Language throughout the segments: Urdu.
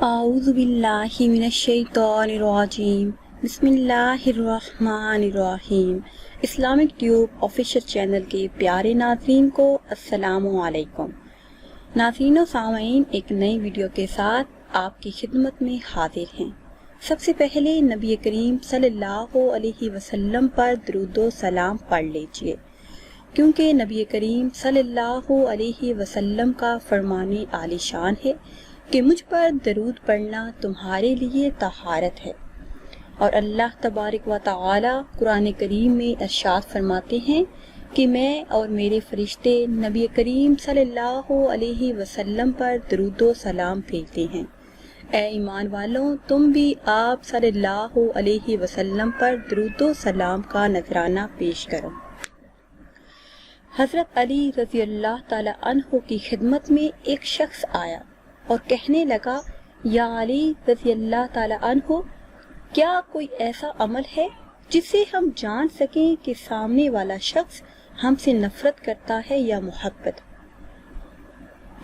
اعوذ باللہ من الشیطان الرجیم بسم اللہ الرحمن الرحیم۔ اسلامک ٹیوب آفیشیل چینل کے پیارے ناظرین کو السلام علیکم۔ ناظرین و سامعین، ایک نئی ویڈیو کے ساتھ آپ کی خدمت میں حاضر ہیں۔ سب سے پہلے نبی کریم صلی اللہ علیہ وسلم پر درود و سلام پڑھ لیجئے، کیونکہ نبی کریم صلی اللہ علیہ وسلم کا فرمان عالی شان ہے کہ مجھ پر درود پڑھنا تمہارے لیے طہارت ہے، اور اللہ تبارک و تعالی قرآن کریم میں ارشاد فرماتے ہیں کہ میں اور میرے فرشتے نبی کریم صلی اللہ علیہ وسلم پر درود و سلام بھیجتے ہیں۔ اے ایمان والوں، تم بھی آپ صلی اللہ علیہ وسلم پر درود و سلام کا نذرانہ پیش کرو۔ حضرت علی رضی اللہ تعالی عنہ کی خدمت میں ایک شخص آیا اور کہنے لگا، یا علی رضی اللہ تعالی عنہ، کیا کوئی ایسا عمل ہے جس سے ہم جان سکیں کہ سامنے والا شخص ہم سے نفرت کرتا ہے یا محبت؟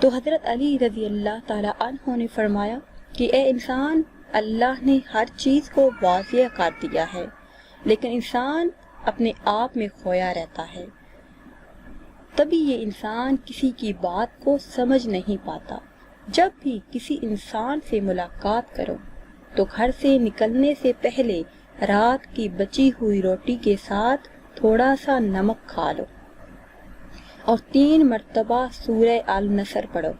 تو حضرت علی رضی اللہ تعالی عنہ نے فرمایا کہ اے انسان، اللہ نے ہر چیز کو واضح کر دیا ہے، لیکن انسان اپنے آپ میں کھویا رہتا ہے، تبھی یہ انسان کسی کی بات کو سمجھ نہیں پاتا۔ جب بھی کسی انسان سے ملاقات کرو تو گھر سے نکلنے سے پہلے رات کی بچی ہوئی روٹی کے ساتھ تھوڑا سا نمک کھا لو، اور 3 مرتبہ سورہ النصر پڑھو،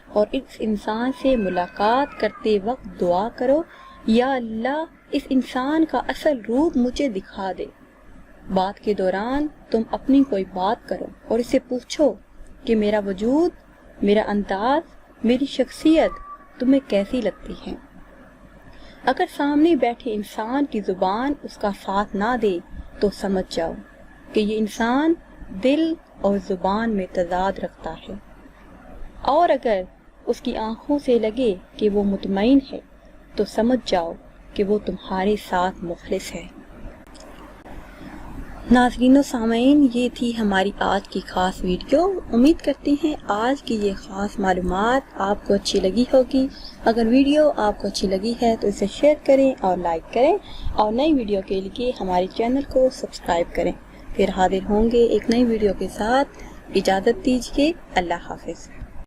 اور اس انسان سے ملاقات کرتے وقت دعا کرو، یا اللہ اس انسان کا اصل روپ مجھے دکھا دے۔ بات کے دوران تم اپنی کوئی بات کرو اور اسے پوچھو کہ میرا وجود، میرا انداز، میری شخصیت تمہیں کیسی لگتی ہے۔ اگر سامنے بیٹھے انسان کی زبان اس کا ساتھ نہ دے تو سمجھ جاؤ کہ یہ انسان دل اور زبان میں تضاد رکھتا ہے، اور اگر اس کی آنکھوں سے لگے کہ وہ مطمئن ہے تو سمجھ جاؤ کہ وہ تمہارے ساتھ مخلص ہے۔ ناظرین و سامعین، یہ تھی ہماری آج کی خاص ویڈیو۔ امید کرتے ہیں آج کی یہ خاص معلومات آپ کو اچھی لگی ہوگی۔ اگر ویڈیو آپ کو اچھی لگی ہے تو اسے شیئر کریں اور لائک کریں، اور نئی ویڈیو کے لیے ہمارے چینل کو سبسکرائب کریں۔ پھر حاضر ہوں گے ایک نئی ویڈیو کے ساتھ۔ اجازت دیجیے، اللہ حافظ۔